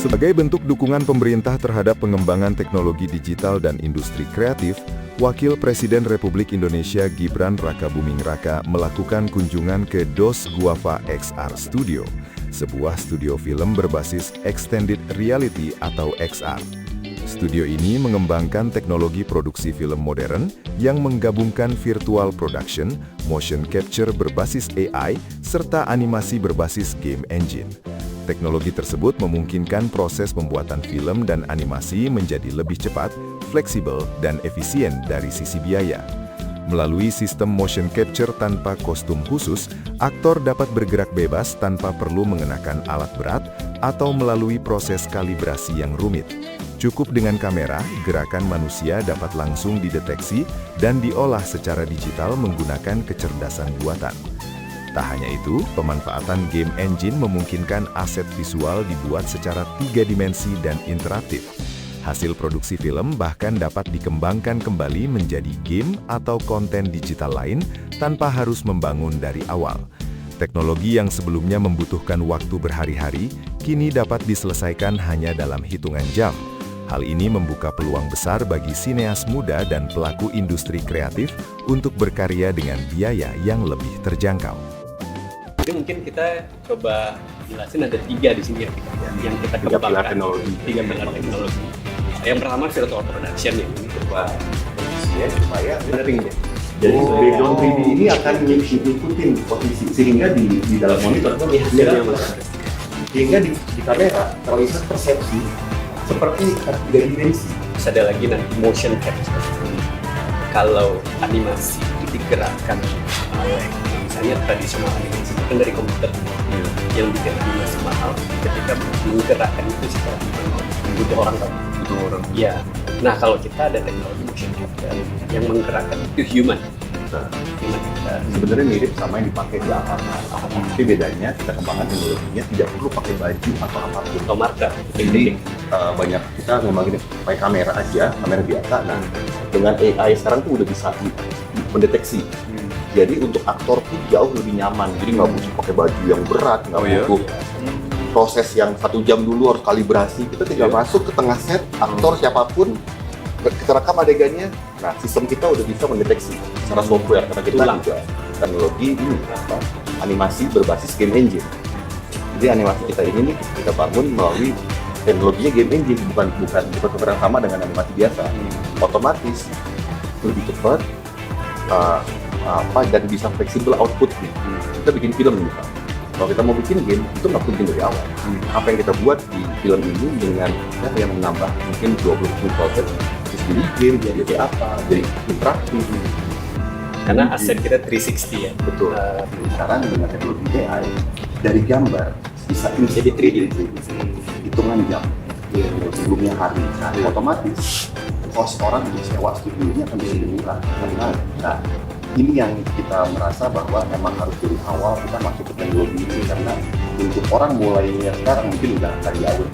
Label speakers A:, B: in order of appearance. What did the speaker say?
A: Sebagai bentuk dukungan pemerintah terhadap pengembangan teknologi digital dan industri kreatif, Wakil Presiden Republik Indonesia Gibran Rakabuming Raka melakukan kunjungan ke Dos Guava XR Studio, sebuah studio film berbasis Extended Reality atau XR. Studio ini mengembangkan teknologi produksi film modern yang menggabungkan virtual production, motion capture berbasis AI, serta animasi berbasis game engine. Teknologi tersebut memungkinkan proses pembuatan film dan animasi menjadi lebih cepat, fleksibel, dan efisien dari sisi biaya. Melalui sistem motion capture tanpa kostum khusus, aktor dapat bergerak bebas tanpa perlu mengenakan alat berat atau melalui proses kalibrasi yang rumit. Cukup dengan kamera, gerakan manusia dapat langsung dideteksi dan diolah secara digital menggunakan kecerdasan buatan. Tak hanya itu, pemanfaatan game engine memungkinkan aset visual dibuat secara 3 dimensi dan interaktif. Hasil produksi film bahkan dapat dikembangkan kembali menjadi game atau konten digital lain tanpa harus membangun dari awal. Teknologi yang sebelumnya membutuhkan waktu berhari-hari, kini dapat diselesaikan hanya dalam hitungan jam. Hal ini membuka peluang besar bagi sineas muda dan pelaku industri kreatif untuk berkarya dengan biaya yang lebih terjangkau.
B: Jadi mungkin kita coba jelasin ada 3 di sini yang kita kembangkan. 3 pilar teknologi. Yang pertama virtual production ya, ini berupa
C: ya, supaya
B: rendering ya.
C: Jadi background 3D ini akan ngikutin posisi sehingga di dalam monitor sehingga di kamera terlihat persepsi seperti 3 dimensi.
B: Terus ada lagi nanti motion capture. Kalau animasi itu digerakkan oleh misalnya tradisional animasi kan dari komputer yang bikin animasi mahal, ketika menggerakkan itu secara butuh orang kan? Butuh orang. Ya. Nah kalau kita ada teknologi motion capture yang menggerakkan itu human.
C: Sebenarnya mirip sama yang dipakai di Avatar. Tapi bedanya kita kembangkan teknologinya tidak perlu pakai baju atau apapun.
B: Atau marker.
C: Jadi banyak kita memang ini pakai kamera aja, kamera biasa. Nah dengan AI sekarang tuh udah bisa mendeteksi. Jadi untuk aktor tuh jauh lebih nyaman. Jadi nggak butuh pakai baju yang berat, nggak butuh proses yang 1 jam dulu harus kalibrasi. Kita tinggal masuk ke tengah set, aktor siapapun kita rekam adegannya. Nah, sistem kita udah bisa mendeteksi secara software karena kita juga teknologi ini animasi berbasis game engine. Jadi animasi kita ini nih kita bangun melalui teknologinya game engine, bukan yang sama dengan animasi biasa. Otomatis lebih cepat dan bisa fleksibel outputnya. Kita bikin film misalnya. Kalau kita mau bikin game, itu nggak penting dari awal. Apa yang kita buat di film ini dengan yang menambah mungkin 20 proses, terus jadi game, jadi apa, jadi interaktif.
B: Karena aset kita 360 ya.
C: Betul. Sekarang dengan teknologi AI, dari gambar bisa
B: jadi 3D.
C: Hitungan jam. Sebelumnya hari. Otomatis cost orang untuk sewa studio ini akan bisa lebih murah. Nah, ini yang kita merasa bahwa memang harus dari awal kita masuk ke teknologi ini karena untuk orang mulainya sekarang mungkin udah akan jauh.